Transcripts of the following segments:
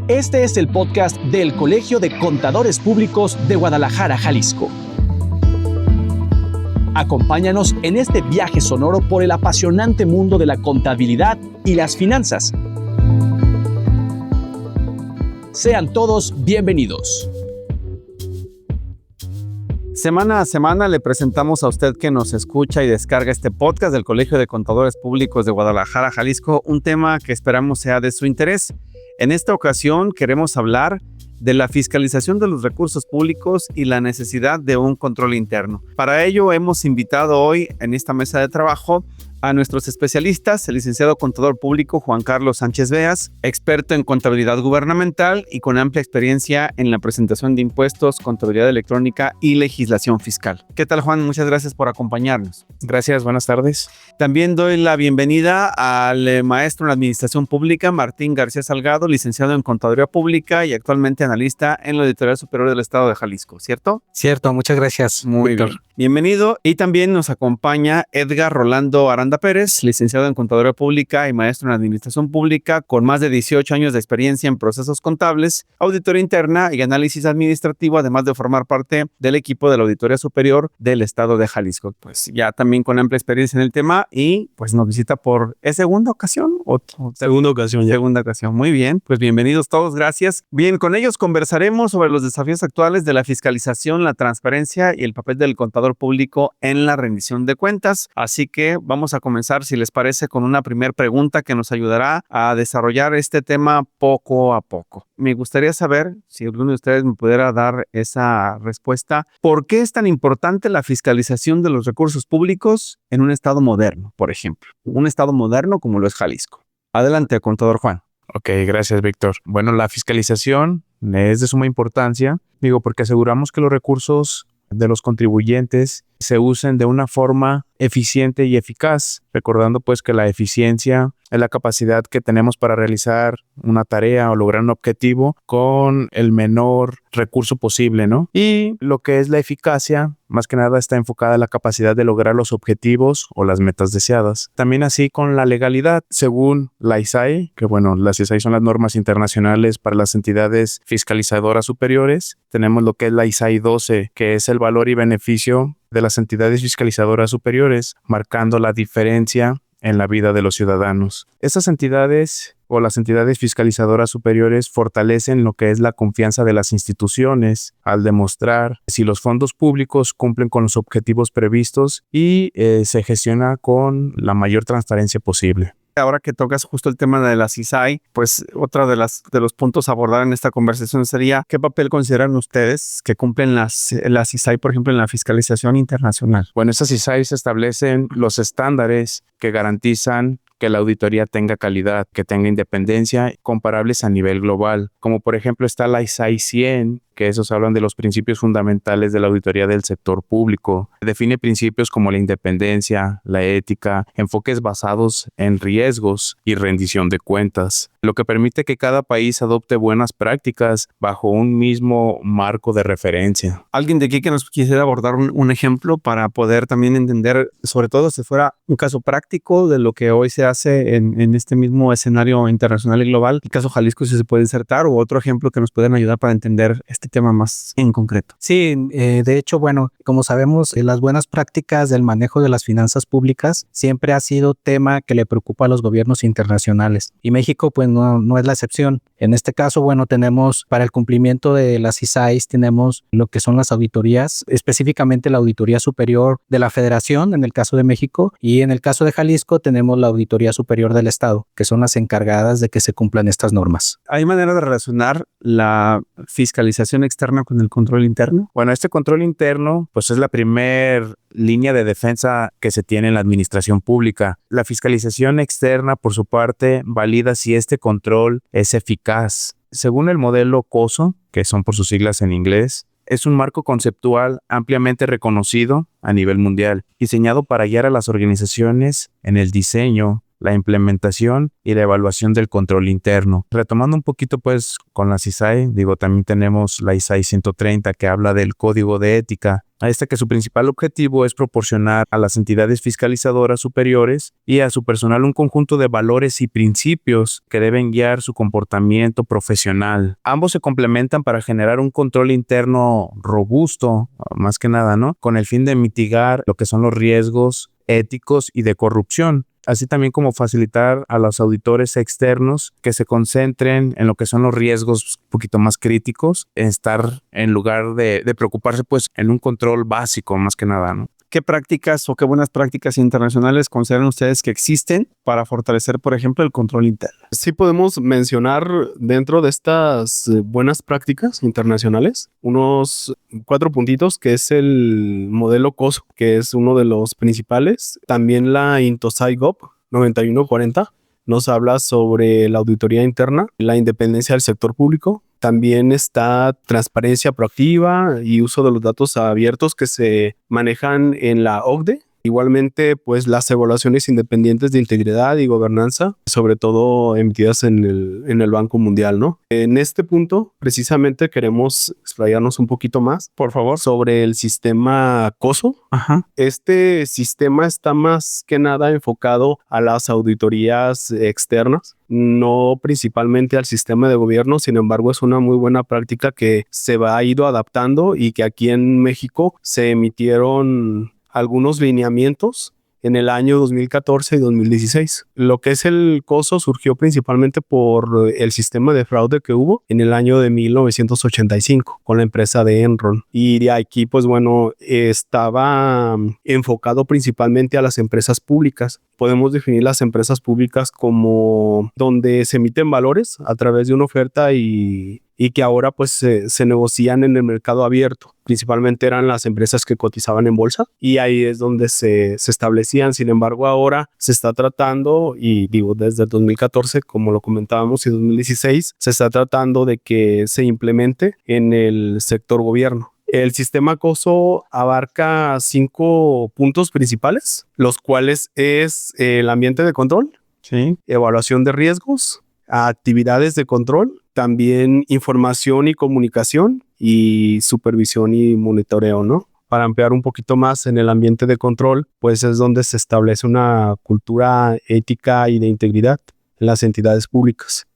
Este es el podcast del Colegio de Contadores Públicos de Guadalajara, Jalisco. Acompáñanos en este viaje sonoro por el apasionante mundo de la contabilidad y las finanzas. Sean todos bienvenidos. Semana a semana le presentamos a usted que nos escucha y descarga este podcast del Colegio de Contadores Públicos de Guadalajara, Jalisco, un tema que esperamos sea de su interés. En esta ocasión queremos hablar de la fiscalización de los recursos públicos y la necesidad de un control interno. Para ello hemos invitado hoy en esta mesa de trabajo a nuestros especialistas, el licenciado contador público Juan Carlos Sánchez Beas, experto en contabilidad gubernamental y con amplia experiencia en la presentación de impuestos, contabilidad electrónica y legislación fiscal. ¿Qué tal, Juan? Muchas gracias por acompañarnos. Gracias, buenas tardes. También doy la bienvenida al maestro en administración pública Martín García Salgado, licenciado en contaduría pública y actualmente analista en la Auditoría Superior del Estado de Jalisco, ¿cierto? Cierto, muchas gracias. Muy bien. Bienvenido. Y también nos acompaña Edgar Rolando Aranda Pérez, licenciado en Contaduría Pública y maestro en Administración Pública, con más de 18 años de experiencia en procesos contables, auditoría interna y análisis administrativo, además de formar parte del equipo de la Auditoría Superior del Estado de Jalisco. Pues ya también con amplia experiencia en el tema y pues nos visita por segunda ocasión. Segunda ocasión. Segunda ocasión. Muy bien. Pues bienvenidos todos. Gracias. Bien, con ellos conversaremos sobre los desafíos actuales de la fiscalización, la transparencia y el papel del contador público en la rendición de cuentas. Así que vamos a comenzar, si les parece, con una primera pregunta que nos ayudará a desarrollar este tema poco a poco. Me gustaría saber, si alguno de ustedes me pudiera dar esa respuesta, ¿por qué es tan importante la fiscalización de los recursos públicos en un estado moderno, por ejemplo? Un estado moderno como lo es Jalisco. Adelante, contador Juan. Ok, gracias, Víctor. Bueno, la fiscalización es de suma importancia, porque aseguramos que los recursos de los contribuyentes se usen de una forma eficiente y eficaz, recordando pues que la eficiencia es la capacidad que tenemos para realizar una tarea o lograr un objetivo con el menor recurso posible, ¿no? Y lo que es la eficacia, más que nada está enfocada en la capacidad de lograr los objetivos o las metas deseadas. También así con la legalidad, según la ISAI, que las ISAI son las normas internacionales para las entidades fiscalizadoras superiores, tenemos lo que es la ISAI 12, que es el valor y beneficio de las entidades fiscalizadoras superiores, marcando la diferencia en la vida de los ciudadanos. Estas entidades o las entidades fiscalizadoras superiores fortalecen lo que es la confianza de las instituciones al demostrar si los fondos públicos cumplen con los objetivos previstos y se gestiona con la mayor transparencia posible. Ahora que tocas justo el tema de las ISAI, pues otro de los puntos a abordar en esta conversación sería ¿qué papel consideran ustedes que cumplen las ISAI, por ejemplo, en la fiscalización internacional? Bueno, estas ISAI establecen los estándares que garantizan que la auditoría tenga calidad, que tenga independencia, comparables a nivel global. Como por ejemplo está la ISAI 100, que esos hablan de los principios fundamentales de la auditoría del sector público. Define principios como la independencia, la ética, enfoques basados en riesgos y rendición de cuentas, lo que permite que cada país adopte buenas prácticas bajo un mismo marco de referencia. ¿Alguien de aquí que nos quisiera abordar un ejemplo para poder también entender, sobre todo si fuera un caso práctico de lo que hoy se hace en este mismo escenario internacional y global? El caso Jalisco, si se puede insertar, o otro ejemplo que nos pueden ayudar para entender este tema más en concreto. Sí, de hecho, como sabemos, las buenas prácticas del manejo de las finanzas públicas siempre ha sido tema que le preocupa a los gobiernos internacionales y México pues no es la excepción. En este caso, tenemos para el cumplimiento de las ISAIs, tenemos lo que son las auditorías, específicamente la Auditoría Superior de la Federación, en el caso de México, y en el caso de Jalisco tenemos la Auditoría Superior del Estado, que son las encargadas de que se cumplan estas normas. ¿Hay manera de relacionar la fiscalización externa con el control interno? Bueno, este control interno pues es la primer línea de defensa que se tiene en la administración pública. La fiscalización externa, por su parte, valida si este control es eficaz. Según el modelo COSO, que son por sus siglas en inglés, es un marco conceptual ampliamente reconocido a nivel mundial, diseñado para guiar a las organizaciones en el diseño, la implementación y la evaluación del control interno. Retomando un poquito pues con las ISAE, también tenemos la ISAE 130 que habla del código de ética. A esta que su principal objetivo es proporcionar a las entidades fiscalizadoras superiores y a su personal un conjunto de valores y principios que deben guiar su comportamiento profesional. Ambos se complementan para generar un control interno robusto, más que nada, ¿no? Con el fin de mitigar lo que son los riesgos éticos y de corrupción, así también como facilitar a los auditores externos que se concentren en lo que son los riesgos un poquito más críticos, en lugar de preocuparse pues en un control básico más que nada, ¿no? ¿Qué prácticas o qué buenas prácticas internacionales consideran ustedes que existen para fortalecer, por ejemplo, el control interno? Sí podemos mencionar dentro de estas buenas prácticas internacionales unos 4 puntitos, que es el modelo COSO, que es uno de los principales. También la Intosai GOP 9140 nos habla sobre la auditoría interna, la independencia del sector público. También está transparencia proactiva y uso de los datos abiertos que se manejan en la OCDE. Igualmente, pues las evaluaciones independientes de integridad y gobernanza, sobre todo emitidas en el Banco Mundial, ¿no? En este punto, precisamente queremos explayarnos un poquito más, por favor, sobre el sistema COSO. Ajá. Este sistema está más que nada enfocado a las auditorías externas, no principalmente al sistema de gobierno. Sin embargo, es una muy buena práctica que se ha ido adaptando y que aquí en México se emitieron algunos lineamientos en el año 2014 y 2016. Lo que es el COSO surgió principalmente por el sistema de fraude que hubo en el año de 1985 con la empresa de Enron. Y de aquí, pues bueno, estaba enfocado principalmente a las empresas públicas. Podemos definir las empresas públicas como donde se emiten valores a través de una oferta y que ahora pues se negocian en el mercado abierto. Principalmente eran las empresas que cotizaban en bolsa y ahí es donde se establecían. Sin embargo, ahora se está tratando, y desde el 2014, como lo comentábamos, y 2016, se está tratando de que se implemente en el sector gobierno. El sistema COSO abarca 5 puntos principales, los cuales es el ambiente de control, Sí. evaluación de riesgos, actividades de control, también información y comunicación y supervisión y monitoreo, ¿no? Para ampliar un poquito más en el ambiente de control, pues es donde se establece una cultura ética y de integridad en las entidades públicas.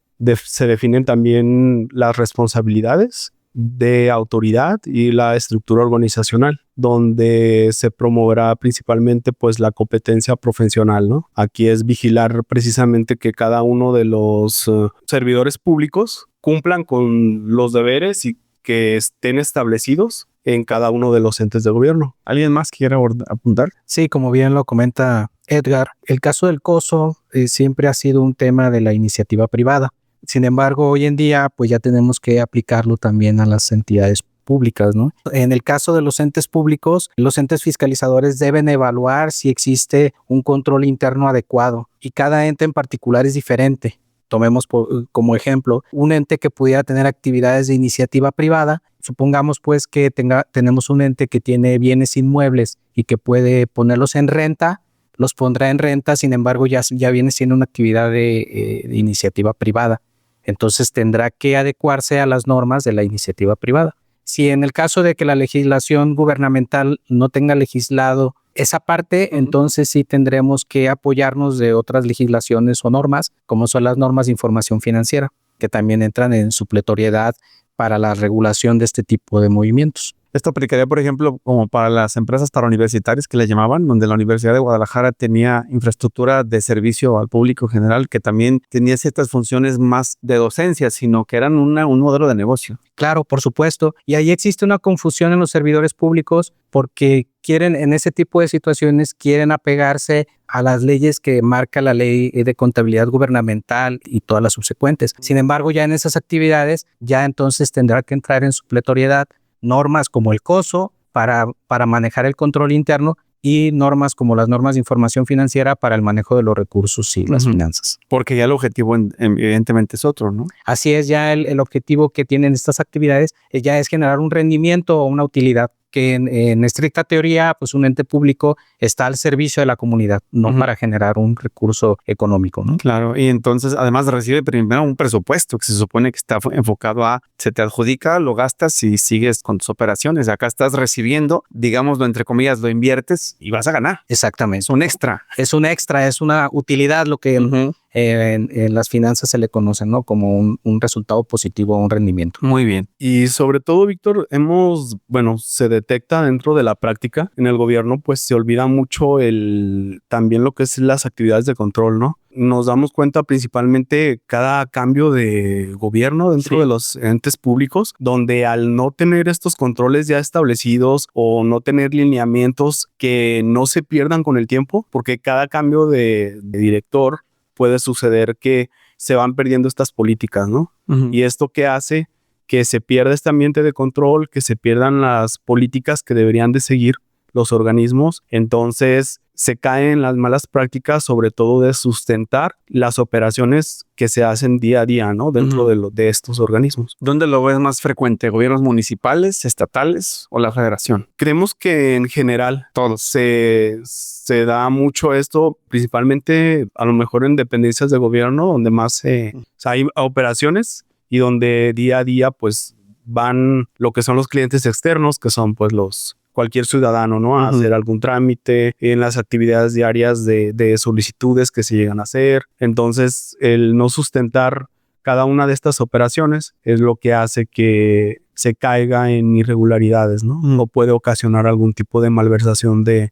Se definen también las responsabilidades de autoridad y la estructura organizacional, donde se promoverá principalmente pues la competencia profesional, ¿no? Aquí es vigilar precisamente que cada uno de los servidores públicos cumplan con los deberes y que estén establecidos en cada uno de los entes de gobierno. ¿Alguien más quiere apuntar? Sí, como bien lo comenta Edgar, el caso del COSO siempre ha sido un tema de la iniciativa privada. Sin embargo, hoy en día, pues ya tenemos que aplicarlo también a las entidades públicas, ¿no? En el caso de los entes públicos, los entes fiscalizadores deben evaluar si existe un control interno adecuado y cada ente en particular es diferente. Tomemos como ejemplo un ente que pudiera tener actividades de iniciativa privada. Supongamos pues que tenemos un ente que tiene bienes inmuebles y que puede ponerlos en renta, los pondrá en renta, sin embargo ya viene siendo una actividad de iniciativa privada. Entonces tendrá que adecuarse a las normas de la iniciativa privada. Si en el caso de que la legislación gubernamental no tenga legislado esa parte, entonces sí tendremos que apoyarnos de otras legislaciones o normas, como son las normas de información financiera, que también entran en supletoriedad para la regulación de este tipo de movimientos. Esto aplicaría, por ejemplo, como para las empresas parauniversitarias que le llamaban, donde la Universidad de Guadalajara tenía infraestructura de servicio al público general, que también tenía ciertas funciones más de docencia, sino que eran un modelo de negocio. Claro, por supuesto. Y ahí existe una confusión en los servidores públicos porque en ese tipo de situaciones, quieren apegarse a las leyes que marca la ley de contabilidad gubernamental y todas las subsecuentes. Sin embargo, ya en esas actividades, ya entonces tendrá que entrar en supletoriedad normas como el COSO para manejar el control interno y normas como las normas de información financiera para el manejo de los recursos y las finanzas. Porque ya el objetivo evidentemente es otro, ¿no? Así es, ya el objetivo que tienen estas actividades ya es generar un rendimiento o una utilidad. que en estricta teoría, pues un ente público está al servicio de la comunidad, no para generar un recurso económico, ¿no? Claro, y entonces además recibe primero un presupuesto que se supone que está enfocado a, se te adjudica, lo gastas y sigues con tus operaciones. Acá estás recibiendo, digámoslo entre comillas, lo inviertes y vas a ganar. Exactamente. Es un extra. Es un extra, es una utilidad, lo que en las finanzas se le conoce, ¿no? Como un resultado positivo, un rendimiento. Muy bien. Y sobre todo, Víctor, se detecta dentro de la práctica en el gobierno, pues se olvida mucho también lo que es las actividades de control, ¿no? Nos damos cuenta principalmente cada cambio de gobierno dentro de los entes públicos, donde al no tener estos controles ya establecidos o no tener lineamientos que no se pierdan con el tiempo, porque cada cambio de director puede suceder que se van perdiendo estas políticas, ¿no? Y esto que hace que se pierda este ambiente de control, que se pierdan las políticas que deberían de seguir los organismos, entonces se caen las malas prácticas, sobre todo de sustentar las operaciones que se hacen día a día, ¿no? Dentro de estos organismos. ¿Dónde lo ves más frecuente? ¿Gobiernos municipales, estatales o la federación? Creemos que en general todos se da mucho esto, principalmente a lo mejor en dependencias de gobierno, donde más hay operaciones y donde día a día pues van lo que son los clientes externos, que son pues cualquier ciudadano, ¿no? A hacer algún trámite en las actividades diarias de solicitudes que se llegan a hacer. Entonces, el no sustentar cada una de estas operaciones es lo que hace que se caiga en irregularidades, ¿no? O puede ocasionar algún tipo de malversación de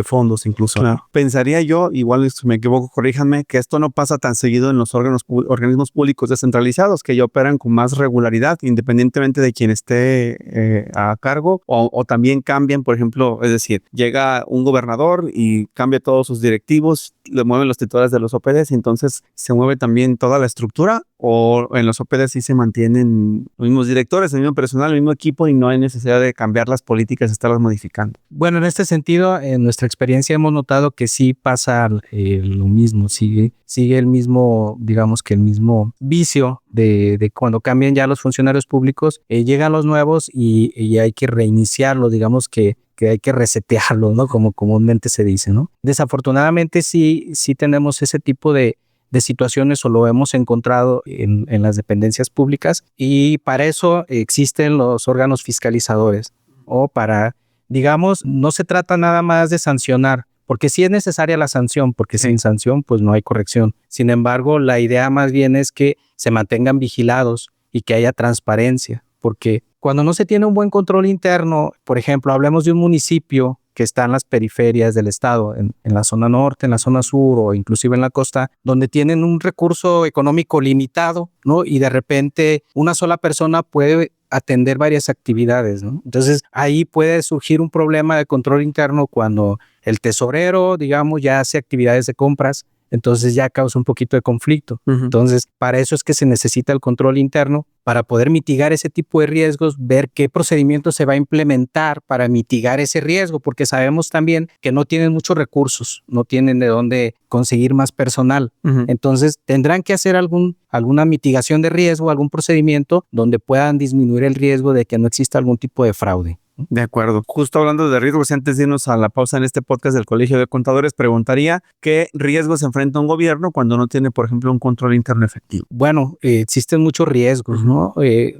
fondos incluso. Claro. Pensaría yo, igual si me equivoco, corríjanme, que esto no pasa tan seguido en los organismos públicos descentralizados, que ya operan con más regularidad, independientemente de quien esté a cargo, o también cambian, por ejemplo, es decir, llega un gobernador y cambia todos sus directivos, le mueven los titulares de los OPDs, y entonces se mueve también toda la estructura, o en los OPDs sí se mantienen los mismos directores, el mismo personal, el mismo equipo, y no hay necesidad de cambiar las políticas, estarlas modificando. Bueno, en este sentido, en nuestra experiencia hemos notado que sí pasa lo mismo, sigue el mismo, digamos que el mismo vicio de cuando cambian ya los funcionarios públicos, llegan los nuevos y hay que reiniciarlo, digamos que hay que resetearlo, ¿no? Como comúnmente se dice, ¿no? Desafortunadamente sí tenemos ese tipo de situaciones, o lo hemos encontrado en las dependencias públicas, y para eso existen los órganos fiscalizadores, o para, digamos, no se trata nada más de sancionar, porque sí es necesaria la sanción, porque sin sanción pues no hay corrección. Sin embargo, la idea más bien es que se mantengan vigilados y que haya transparencia, porque cuando no se tiene un buen control interno, por ejemplo, hablemos de un municipio que está en las periferias del estado, en la zona norte, en la zona sur o inclusive en la costa, donde tienen un recurso económico limitado, ¿no? Y de repente una sola persona puede atender varias actividades, ¿no? Entonces ahí puede surgir un problema de control interno cuando el tesorero, digamos, ya hace actividades de compras, entonces ya causa un poquito de conflicto. Entonces, para eso es que se necesita el control interno, para poder mitigar ese tipo de riesgos, ver qué procedimiento se va a implementar para mitigar ese riesgo, porque sabemos también que no tienen muchos recursos, no tienen de dónde conseguir más personal. Entonces, tendrán que hacer alguna mitigación de riesgo, algún procedimiento donde puedan disminuir el riesgo de que no exista algún tipo de fraude. De acuerdo. Justo hablando de riesgos, antes de irnos a la pausa en este podcast del Colegio de Contadores, preguntaría qué riesgos enfrenta un gobierno cuando no tiene, por ejemplo, un control interno efectivo. Bueno, existen muchos riesgos, ¿no?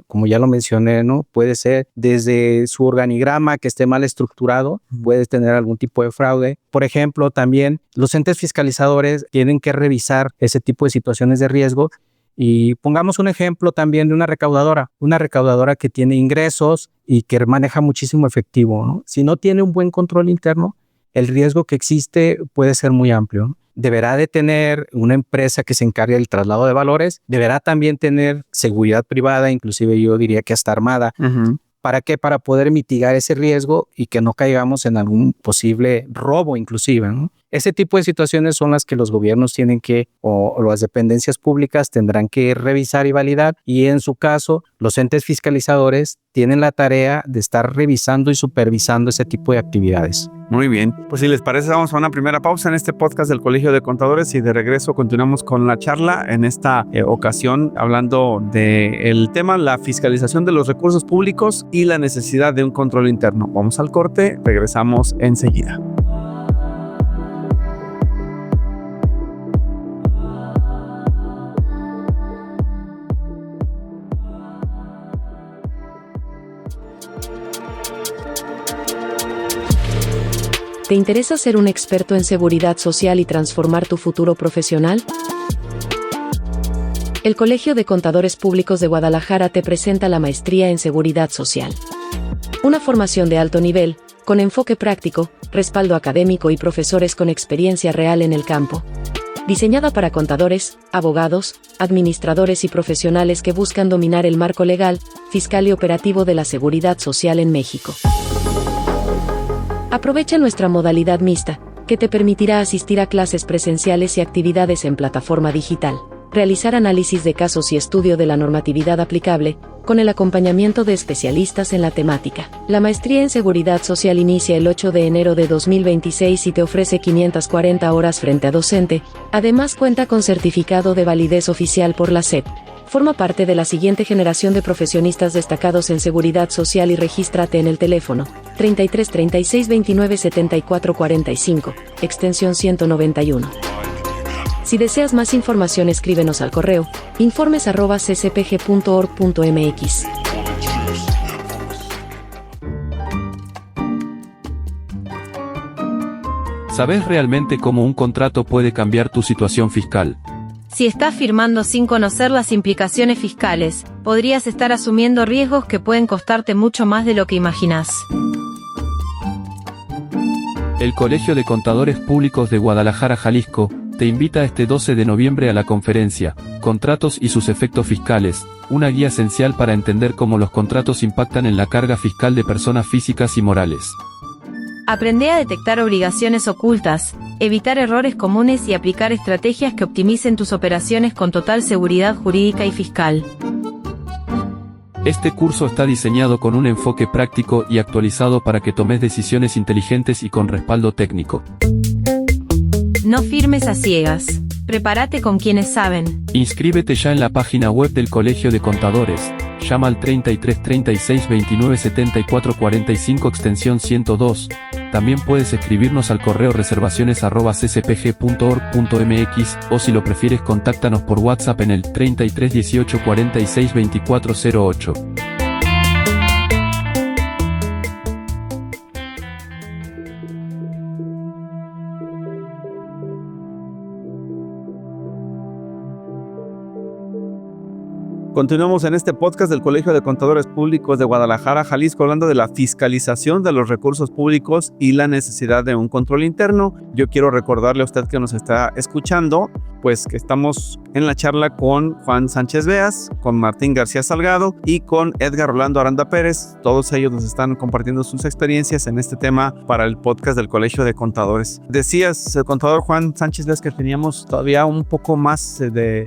Como ya lo mencioné, ¿no? Puede ser desde su organigrama que esté mal estructurado, puede tener algún tipo de fraude. Por ejemplo, también los entes fiscalizadores tienen que revisar ese tipo de situaciones de riesgo. Y pongamos un ejemplo también de una recaudadora que tiene ingresos y que maneja muchísimo efectivo, ¿no? Si no tiene un buen control interno, el riesgo que existe puede ser muy amplio, ¿no? Deberá de tener una empresa que se encargue del traslado de valores, deberá también tener seguridad privada, inclusive yo diría que hasta armada. ¿Para qué? Para poder mitigar ese riesgo y que no caigamos en algún posible robo inclusive, ¿no? Ese tipo de situaciones son las que los gobiernos tienen que, o las dependencias públicas tendrán que revisar y validar, y en su caso, los entes fiscalizadores tienen la tarea de estar revisando y supervisando ese tipo de actividades. Muy bien, pues si les parece vamos a una primera pausa en este podcast del Colegio de Contadores y de regreso continuamos con la charla, en esta ocasión hablando del tema la fiscalización de los recursos públicos y la necesidad de un control interno. Vamos al corte, regresamos enseguida. ¿Te interesa ser un experto en seguridad social y transformar tu futuro profesional? El Colegio de Contadores Públicos de Guadalajara te presenta la Maestría en Seguridad Social. Una formación de alto nivel, con enfoque práctico, respaldo académico y profesores con experiencia real en el campo. Diseñada para contadores, abogados, administradores y profesionales que buscan dominar el marco legal, fiscal y operativo de la seguridad social en México. Aprovecha nuestra modalidad mixta, que te permitirá asistir a clases presenciales y actividades en plataforma digital, realizar análisis de casos y estudio de la normatividad aplicable, con el acompañamiento de especialistas en la temática. La maestría en seguridad social inicia el 8 de enero de 2026 y te ofrece 540 horas frente a docente, además cuenta con certificado de validez oficial por la SEP. Forma parte de la siguiente generación de profesionistas destacados en seguridad social y regístrate en el teléfono 33 36 29 74 45, extensión 191. Si deseas más información, escríbenos al correo informes@ccpg.org.mx. ¿Sabes realmente cómo un contrato puede cambiar tu situación fiscal? Si estás firmando sin conocer las implicaciones fiscales, podrías estar asumiendo riesgos que pueden costarte mucho más de lo que imaginas. El Colegio de Contadores Públicos de Guadalajara, Jalisco, te invita este 12 de noviembre a la conferencia Contratos y sus efectos fiscales, una guía esencial para entender cómo los contratos impactan en la carga fiscal de personas físicas y morales. Aprende a detectar obligaciones ocultas, evitar errores comunes y aplicar estrategias que optimicen tus operaciones con total seguridad jurídica y fiscal. Este curso está diseñado con un enfoque práctico y actualizado para que tomes decisiones inteligentes y con respaldo técnico. No firmes a ciegas. Prepárate con quienes saben. Inscríbete ya en la página web del Colegio de Contadores. Llama al 33 36 29 74 45 extensión 102. También puedes escribirnos al correo reservaciones@ccpg.org.mx o si lo prefieres contáctanos por WhatsApp en el 33 18 46 24 08. Continuamos en este podcast del Colegio de Contadores Públicos de Guadalajara, Jalisco, hablando de la fiscalización de los recursos públicos y la necesidad de un control interno. Yo quiero recordarle a usted que nos está escuchando, pues que estamos en la charla con Juan Sánchez Beas, con Martín García Salgado y con Edgar Rolando Aranda Pérez. Todos ellos nos están compartiendo sus experiencias en este tema para el podcast del Colegio de Contadores. Decías, el contador Juan Sánchez Beas, que teníamos todavía un poco más de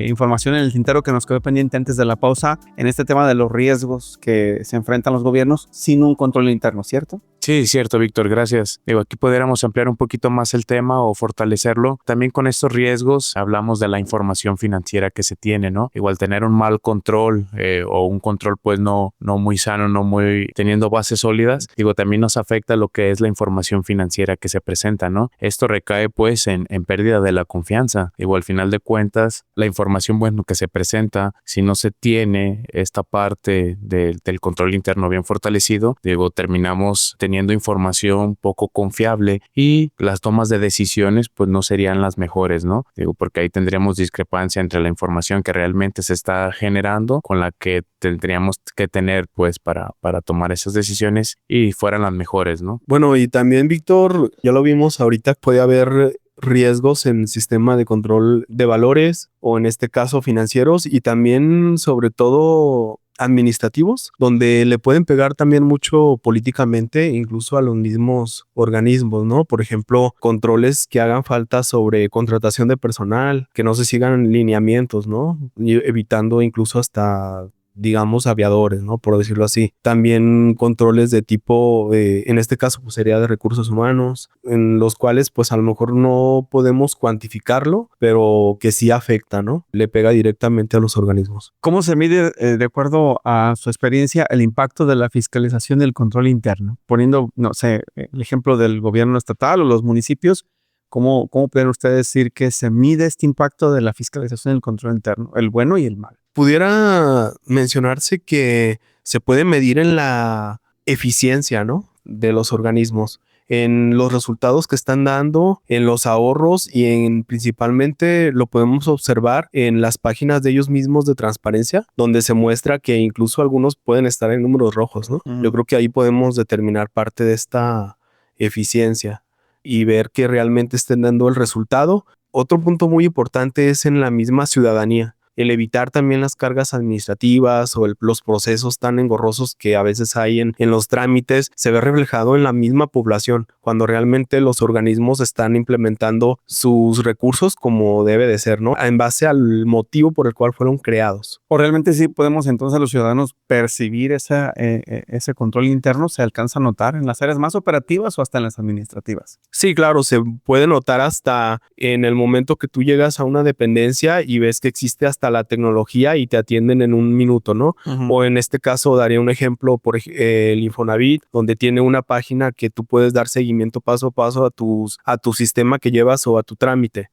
información en el tintero que nos quedó pendiente antes de la pausa en este tema de los riesgos que se enfrentan los gobiernos sin un control interno, ¿cierto? Sí, cierto, Víctor, gracias. Aquí pudiéramos ampliar un poquito más el tema o fortalecerlo. También con estos riesgos hablamos de la información financiera que se tiene, ¿no? Igual tener un mal control o un control pues no muy sano, no muy teniendo bases sólidas, también nos afecta lo que es la información financiera que se presenta, ¿no? Esto recae pues en pérdida de la confianza. Al final de cuentas, la información que se presenta, si no se tiene esta parte del control interno bien fortalecido, terminamos teniendo información poco confiable y las tomas de decisiones pues no serían las mejores, ¿no? Porque ahí tendríamos discrepancia entre la información que realmente se está generando con la que tendríamos que tener pues para tomar esas decisiones y fueran las mejores, ¿no? Bueno, y también, Víctor, ya lo vimos ahorita, puede haber riesgos en el sistema de control de valores o en este caso financieros y también sobre todo administrativos, donde le pueden pegar también mucho políticamente, incluso a los mismos organismos, ¿no? Por ejemplo, controles que hagan falta sobre contratación de personal, que no se sigan lineamientos, ¿no? Y evitando incluso hasta, digamos, aviadores, ¿no? Por decirlo así. También controles de tipo, en este caso, pues sería de recursos humanos, en los cuales, pues a lo mejor no podemos cuantificarlo, pero que sí afecta, ¿no? Le pega directamente a los organismos. ¿Cómo se mide, de acuerdo a su experiencia, el impacto de la fiscalización del control interno? Poniendo, no sé, el ejemplo del gobierno estatal o los municipios, ¿cómo pueden ustedes decir que se mide este impacto de la fiscalización del control interno, el bueno y el malo? Pudiera mencionarse que se puede medir en la eficiencia, ¿no? De los organismos, en los resultados que están dando, en los ahorros y principalmente lo podemos observar en las páginas de ellos mismos de transparencia, donde se muestra que incluso algunos pueden estar en números rojos, ¿no? Yo creo que ahí podemos determinar parte de esta eficiencia y ver que realmente estén dando el resultado. Otro punto muy importante es en la misma ciudadanía. El evitar también las cargas administrativas o los procesos tan engorrosos que a veces hay en los trámites, se ve reflejado en la misma población, cuando realmente los organismos están implementando sus recursos como debe de ser, ¿no? En base al motivo por el cual fueron creados. ¿O realmente sí podemos entonces los ciudadanos percibir ese control interno? ¿Se alcanza a notar en las áreas más operativas o hasta en las administrativas? Sí, claro, se puede notar hasta en el momento que tú llegas a una dependencia y ves que existe hasta la tecnología y te atienden en un minuto, ¿no? O en este caso daría un ejemplo, el Infonavit, donde tiene una página que tú puedes dar seguimiento paso a paso a tu sistema que llevas o a tu trámite.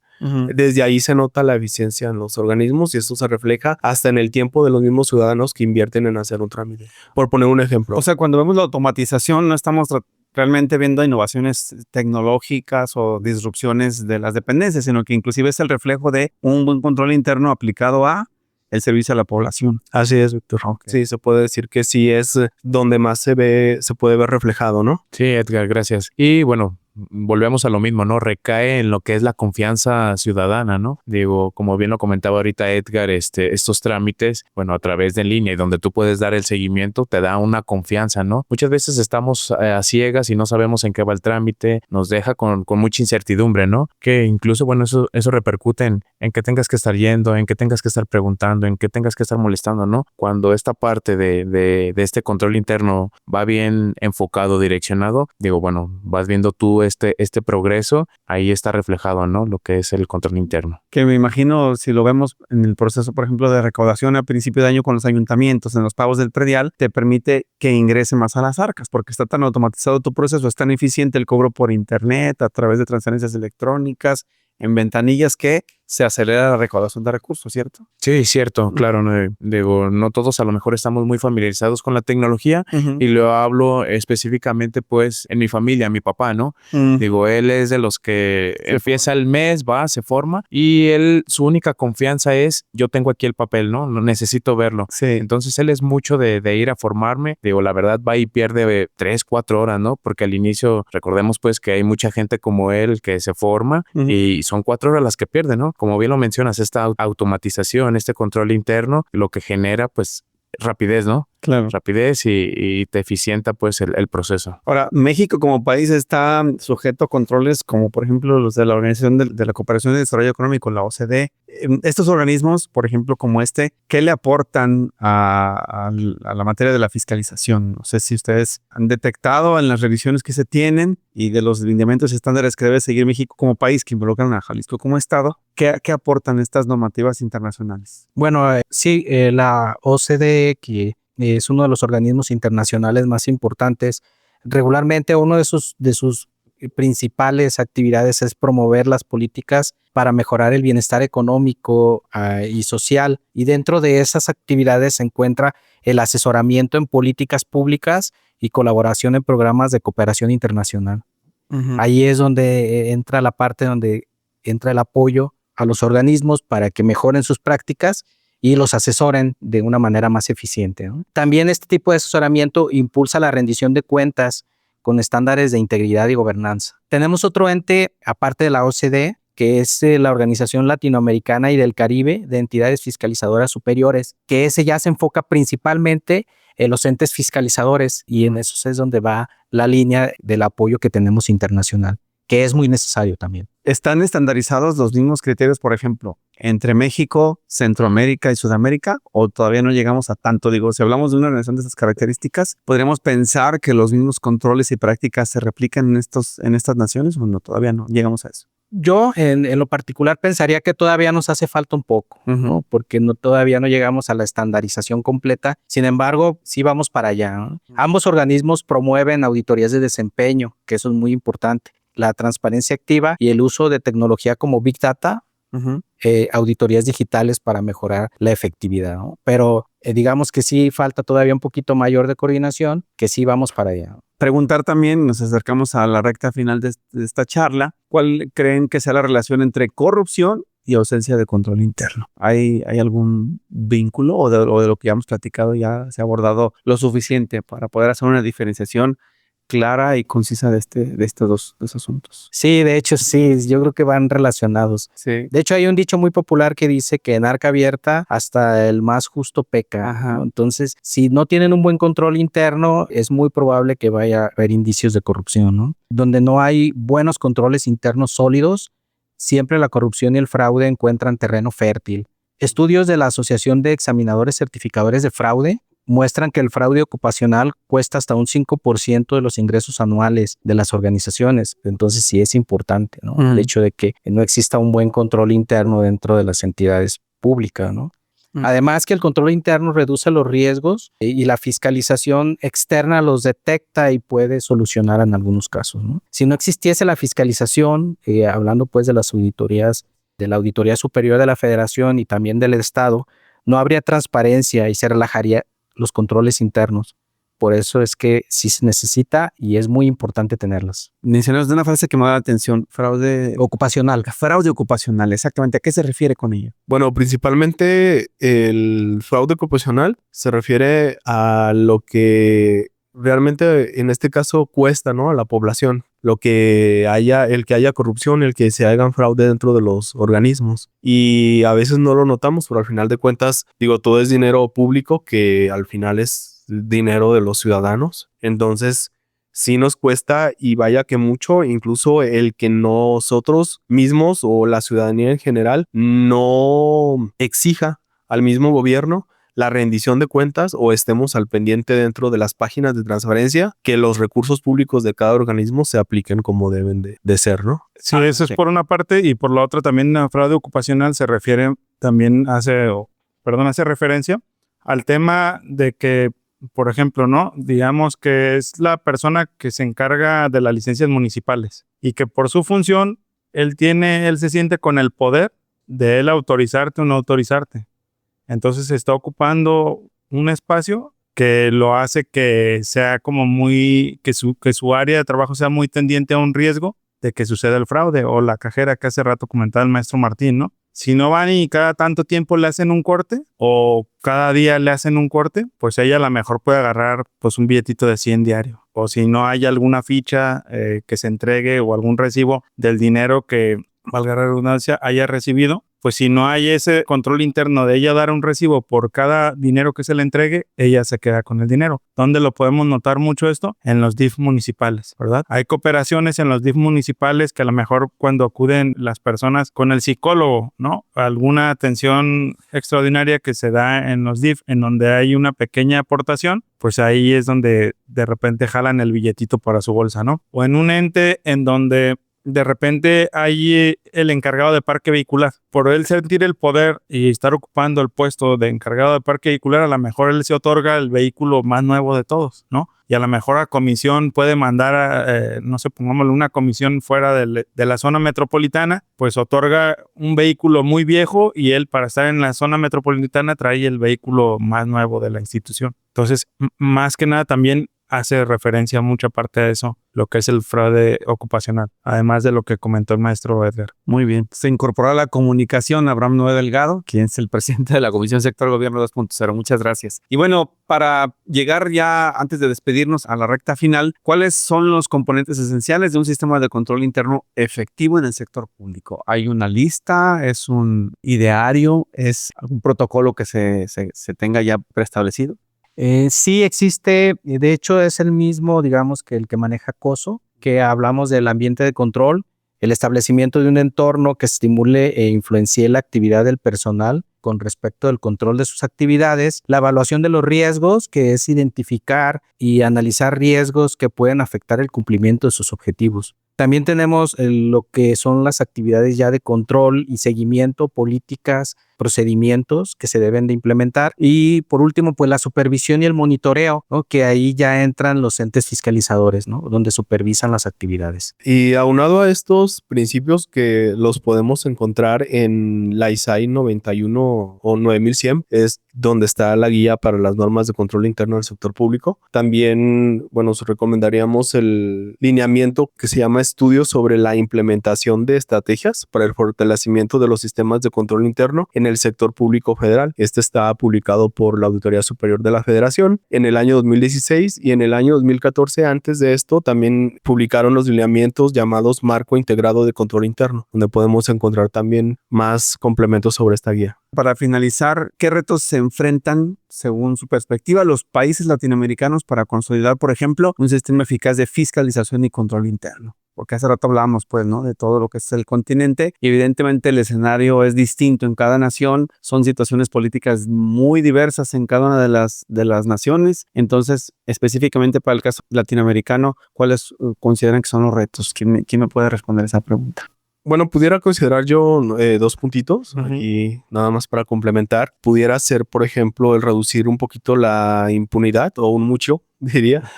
Desde ahí se nota la eficiencia en los organismos y esto se refleja hasta en el tiempo de los mismos ciudadanos que invierten en hacer un trámite. Por poner un ejemplo. O sea, cuando vemos la automatización, no estamos realmente viendo innovaciones tecnológicas o disrupciones de las dependencias, sino que inclusive es el reflejo de un buen control interno aplicado a el servicio a la población. Así es, Víctor. Okay. Sí, se puede decir que sí es donde más se puede ver reflejado, ¿no? Sí, Edgar, gracias. Y bueno, volvemos a lo mismo, ¿no? Recae en lo que es la confianza ciudadana, ¿no? Digo, como bien lo comentaba ahorita Edgar, estos trámites, bueno, a través de en línea y donde tú puedes dar el seguimiento, te da una confianza, ¿no? Muchas veces estamos a ciegas y no sabemos en qué va el trámite, nos deja con mucha incertidumbre, ¿no? Que incluso, bueno, eso repercute en que tengas que estar yendo, en que tengas que estar preguntando, en que tengas que estar molestando, ¿no? Cuando esta parte de este control interno va bien enfocado, direccionado, digo, bueno, vas viendo tú este progreso, ahí está reflejado, ¿no? Lo que es el control interno. Que me imagino, si lo vemos en el proceso, por ejemplo, de recaudación a principio de año con los ayuntamientos, en los pagos del predial, te permite que ingrese más a las arcas, porque está tan automatizado tu proceso, es tan eficiente el cobro por internet, a través de transferencias electrónicas, en ventanillas, que se acelera la recaudación de recursos, ¿cierto? Sí, cierto, claro. Digo, no todos a lo mejor estamos muy familiarizados con la tecnología y lo hablo específicamente pues en mi familia, mi papá, ¿no? Digo, él es de los que empieza el mes, va, se forma y su única confianza es yo tengo aquí el papel, ¿no? Necesito verlo. Sí. Entonces él es mucho de ir a formarme. Digo, la verdad va y pierde 3, 4 horas, ¿no? Porque al inicio recordemos pues que hay mucha gente como él que se forma y son 4 horas las que pierde, ¿no? Como bien lo mencionas, esta automatización, este control interno, lo que genera, pues, rapidez, ¿no? Claro. Rapidez y te eficienta, pues, el proceso. Ahora, México como país está sujeto a controles como, por ejemplo, los de la Organización de la Cooperación y Desarrollo Económico, la OCDE. Estos organismos, por ejemplo, como ¿qué le aportan a la materia de la fiscalización? No sé si ustedes han detectado en las revisiones que se tienen y de los lineamientos y estándares que debe seguir México como país, que involucran a Jalisco como estado, ¿qué aportan estas normativas internacionales? Bueno, sí, la OCDE, que es uno de los organismos internacionales más importantes, regularmente uno de sus principales actividades es promover las políticas para mejorar el bienestar económico y social, y dentro de esas actividades se encuentra el asesoramiento en políticas públicas y colaboración en programas de cooperación internacional. Ahí es donde entra la parte donde entra el apoyo a los organismos para que mejoren sus prácticas y los asesoren de una manera más eficiente, ¿no? También este tipo de asesoramiento impulsa la rendición de cuentas con estándares de integridad y gobernanza. Tenemos otro ente, aparte de la OCDE, que es la Organización Latinoamericana y del Caribe de Entidades Fiscalizadoras Superiores, que ese ya se enfoca principalmente en los entes fiscalizadores, y en eso es donde va la línea del apoyo que tenemos internacional, que es muy necesario también. ¿Están estandarizados los mismos criterios, por ejemplo, entre México, Centroamérica y Sudamérica? ¿O todavía no llegamos a tanto? Digo, si hablamos de una organización de esas características, ¿podríamos pensar que los mismos controles y prácticas se replican en estas naciones? ¿O no? Todavía no llegamos a eso. Yo en lo particular pensaría que todavía nos hace falta un poco, ¿no? Porque todavía no llegamos a la estandarización completa. Sin embargo, sí vamos para allá, ¿no? Ambos organismos promueven auditorías de desempeño, que eso es muy importante. La transparencia activa y el uso de tecnología como Big Data, auditorías digitales para mejorar la efectividad, ¿no? Pero digamos que sí falta todavía un poquito mayor de coordinación, que sí vamos para allá. Preguntar también, nos acercamos a la recta final de esta charla, ¿cuál creen que sea la relación entre corrupción y ausencia de control interno? ¿Hay algún vínculo o de lo que ya hemos platicado ya se ha abordado lo suficiente para poder hacer una diferenciación clara y concisa de estos dos asuntos? Sí, de hecho sí, yo creo que van relacionados. Sí. De hecho hay un dicho muy popular que dice que en arca abierta hasta el más justo peca, ¿no? Entonces, si no tienen un buen control interno, es muy probable que vaya a haber indicios de corrupción, ¿no? Donde no hay buenos controles internos sólidos, siempre la corrupción y el fraude encuentran terreno fértil. Estudios de la Asociación de Examinadores Certificadores de Fraude muestran que el fraude ocupacional cuesta hasta un 5% de los ingresos anuales de las organizaciones. Entonces sí es importante, ¿no? El hecho de que no exista un buen control interno dentro de las entidades públicas, ¿no? Además que el control interno reduce los riesgos y la fiscalización externa los detecta y puede solucionar en algunos casos, ¿no? Si no existiese la fiscalización, hablando pues de las auditorías, de la Auditoría Superior de la Federación y también del Estado, no habría transparencia y se relajaría los controles internos. Por eso es que sí se necesita y es muy importante tenerlas. Mencionas de una frase que me da la atención, fraude Ocupacional. Fraude ocupacional, exactamente. ¿A qué se refiere con ello? Bueno, principalmente el fraude ocupacional se refiere a lo que realmente en este caso cuesta, ¿no? A la población. El que haya corrupción, el que se hagan fraude dentro de los organismos. Y a veces no lo notamos, pero al final de cuentas, digo, todo es dinero público que al final es dinero de los ciudadanos. Entonces, sí nos cuesta y vaya que mucho, incluso el que nosotros mismos o la ciudadanía en general no exija al mismo gobierno la rendición de cuentas o estemos al pendiente dentro de las páginas de transparencia que los recursos públicos de cada organismo se apliquen como deben de ser, ¿no? Sí, eso es por una parte, y por la otra también la fraude ocupacional se refiere, también hace referencia al tema de que, por ejemplo, ¿no? Digamos que es la persona que se encarga de las licencias municipales y que por su función él se siente con el poder de él autorizarte o no autorizarte. Entonces se está ocupando un espacio que lo hace que sea como que su área de trabajo sea muy tendiente a un riesgo de que suceda el fraude, o la cajera que hace rato comentaba el maestro Martín, ¿no? Si no van y cada tanto tiempo le hacen un corte o cada día le hacen un corte, pues ella a lo mejor puede agarrar pues un billetito de 100 diario. O si no hay alguna ficha que se entregue o algún recibo del dinero que, valga la redundancia, haya recibido, pues si no hay ese control interno de ella dar un recibo por cada dinero que se le entregue, ella se queda con el dinero. ¿Dónde lo podemos notar mucho esto? En los DIF municipales, ¿verdad? Hay cooperaciones en los DIF municipales que a lo mejor cuando acuden las personas con el psicólogo, ¿no? Alguna atención extraordinaria que se da en los DIF, en donde hay una pequeña aportación, pues ahí es donde de repente jalan el billetito para su bolsa, ¿no? O en un ente en donde de repente hay el encargado de parque vehicular. Por él sentir el poder y estar ocupando el puesto de encargado de parque vehicular, a lo mejor él se otorga el vehículo más nuevo de todos, ¿no? Y a lo mejor la comisión puede mandar, no sé, pongámosle una comisión fuera de la zona metropolitana, pues otorga un vehículo muy viejo y él, para estar en la zona metropolitana, trae el vehículo más nuevo de la institución. Entonces, más que nada también hace referencia a mucha parte de eso, lo que es el fraude ocupacional, además de lo que comentó el maestro Edgar. Muy bien. Se incorporó a la comunicación Abraham Noé Delgado, quien es el presidente de la Comisión Sector Gobierno 2.0. Muchas gracias. Y bueno, para llegar ya, antes de despedirnos a la recta final, ¿cuáles son los componentes esenciales de un sistema de control interno efectivo en el sector público? ¿Hay una lista? ¿Es un ideario? ¿Es algún protocolo que se tenga ya preestablecido? Sí existe, de hecho es el mismo, digamos, que el que maneja COSO, que hablamos del ambiente de control, el establecimiento de un entorno que estimule e influencie la actividad del personal con respecto al control de sus actividades, la evaluación de los riesgos, que es identificar y analizar riesgos que pueden afectar el cumplimiento de sus objetivos. También tenemos lo que son las actividades ya de control y seguimiento, políticas, procedimientos que se deben de implementar. Y por último, pues la supervisión y el monitoreo, ¿no? Que ahí ya entran los entes fiscalizadores, ¿no? Donde supervisan las actividades. Y aunado a estos principios que los podemos encontrar en la ISAI 91 o 9100, es donde está la guía para las normas de control interno del sector público. También, bueno, os recomendaríamos el lineamiento que se llama Estudios sobre la implementación de estrategias para el fortalecimiento de los sistemas de control interno en el sector público federal. Este está publicado por la Auditoría Superior de la Federación en el año 2016 y en el año 2014. Antes de esto también publicaron los lineamientos llamados Marco Integrado de Control Interno, donde podemos encontrar también más complementos sobre esta guía. Para finalizar, ¿qué retos se enfrentan, según su perspectiva, los países latinoamericanos para consolidar, por ejemplo, un sistema eficaz de fiscalización y control interno? Porque hace rato hablábamos, pues, ¿no? De todo lo que es el continente y evidentemente el escenario es distinto en cada nación. Son situaciones políticas muy diversas en cada una de las naciones. Entonces, específicamente para el caso latinoamericano, ¿cuáles consideran que son los retos? ¿Quién me puede responder esa pregunta? Bueno, pudiera considerar yo dos puntitos y nada más para complementar. Pudiera ser, por ejemplo, el reducir un poquito la impunidad o un mucho, diría,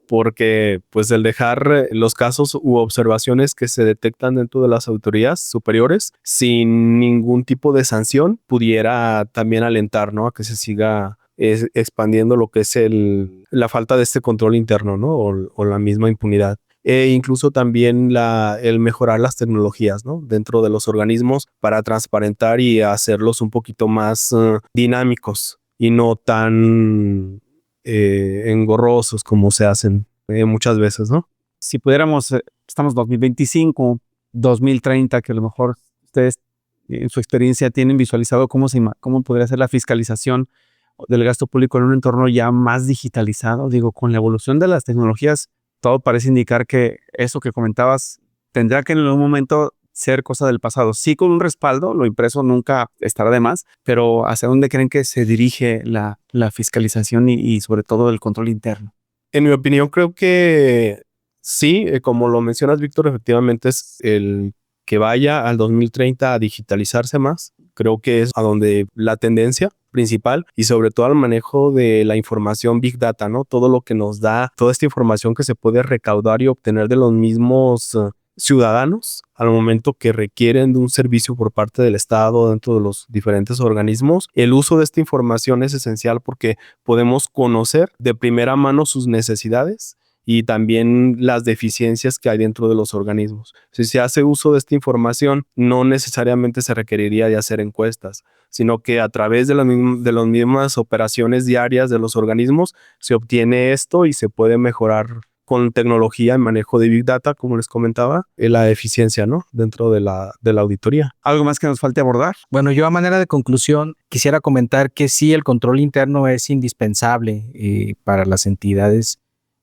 porque pues el dejar los casos u observaciones que se detectan dentro de las autoridades superiores sin ningún tipo de sanción pudiera también alentar, ¿no? A que se siga expandiendo lo que es la falta de este control interno, ¿no? O la misma impunidad. E incluso también el mejorar las tecnologías, ¿no? Dentro de los organismos para transparentar y hacerlos un poquito más dinámicos y no tan engorrosos como se hacen muchas veces, ¿no? Si pudiéramos, estamos 2025, 2030, que a lo mejor ustedes en su experiencia tienen visualizado cómo podría ser la fiscalización del gasto público en un entorno ya más digitalizado. Digo, con la evolución de las tecnologías, todo parece indicar que eso que comentabas tendrá que en algún momento ser cosa del pasado. Sí, con un respaldo, lo impreso nunca estará de más, pero ¿hacia dónde creen que se dirige la fiscalización y sobre todo el control interno? En mi opinión, creo que sí, como lo mencionas, Víctor, efectivamente es el que vaya al 2030 a digitalizarse más. Creo que es a donde la tendencia principal y sobre todo al manejo de la información Big Data, ¿no? Todo lo que nos da, toda esta información que se puede recaudar y obtener de los mismos ciudadanos al momento que requieren de un servicio por parte del Estado dentro de los diferentes organismos. El uso de esta información es esencial porque podemos conocer de primera mano sus necesidades y también las deficiencias que hay dentro de los organismos. Si se hace uso de esta información, no necesariamente se requeriría de hacer encuestas, sino que a través de las mismas operaciones diarias de los organismos se obtiene esto y se puede mejorar con tecnología y manejo de Big Data, como les comentaba, la eficiencia, ¿no? Dentro de la auditoría. ¿Algo más que nos falte abordar? Bueno, yo a manera de conclusión quisiera comentar que sí, el control interno es indispensable para las entidades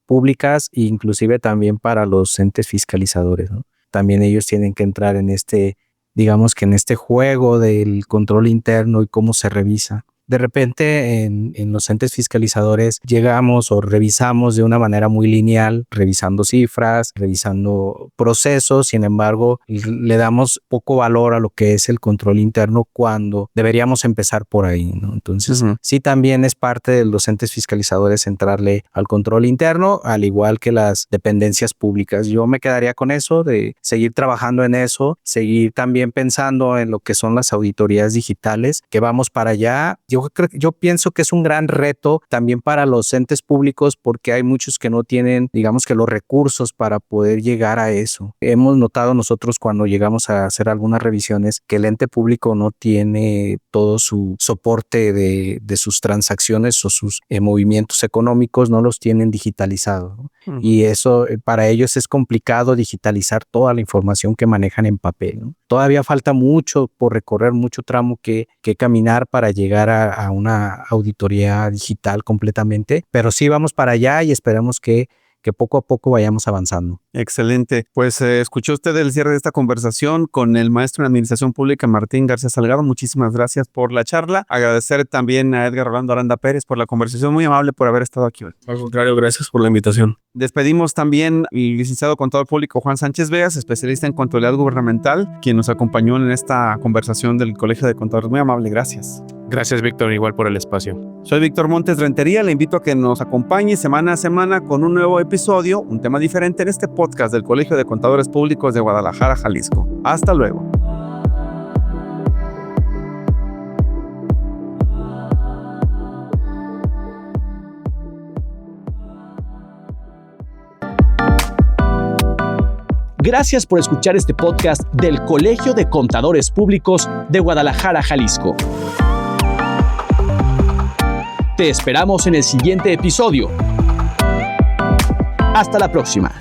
públicas e inclusive también para los entes fiscalizadores, ¿no? También ellos tienen que entrar en digamos que en este juego del control interno y cómo se revisa. De repente en los entes fiscalizadores llegamos o revisamos de una manera muy lineal, revisando cifras, revisando procesos, sin embargo le damos poco valor a lo que es el control interno cuando deberíamos empezar por ahí, ¿no? Entonces sí, también es parte de los entes fiscalizadores entrarle al control interno, al igual que las dependencias públicas. Yo me quedaría con eso, de seguir trabajando en eso, seguir también pensando en lo que son las auditorías digitales, que vamos para allá. Yo pienso que es un gran reto también para los entes públicos porque hay muchos que no tienen, digamos que los recursos para poder llegar a eso. Hemos notado nosotros cuando llegamos a hacer algunas revisiones que el ente público no tiene todo su soporte de sus transacciones o sus movimientos económicos, no los tienen digitalizados, ¿no? Y eso para ellos es complicado digitalizar toda la información que manejan en papel, ¿no? Todavía falta mucho por recorrer, mucho tramo que caminar para llegar a una auditoría digital completamente, pero sí vamos para allá y esperamos que poco a poco vayamos avanzando. Excelente. Pues escuchó usted el cierre de esta conversación con el maestro en Administración Pública Martín García Salgado. Muchísimas gracias por la charla. Agradecer también a Edgar Rolando Aranda Pérez por la conversación. Muy amable por haber estado aquí hoy. Al contrario, gracias por la invitación. Despedimos también al licenciado contador público Juan Sánchez Vegas, especialista en contabilidad gubernamental, quien nos acompañó en esta conversación del Colegio de Contadores. Muy amable, gracias. Gracias, Víctor, igual por el espacio. Soy Víctor Montes Rentería, le invito a que nos acompañe semana a semana con un nuevo episodio, un tema diferente en este podcast del Colegio de Contadores Públicos de Guadalajara, Jalisco. Hasta luego. Gracias por escuchar este podcast del Colegio de Contadores Públicos de Guadalajara, Jalisco. Te esperamos en el siguiente episodio. Hasta la próxima.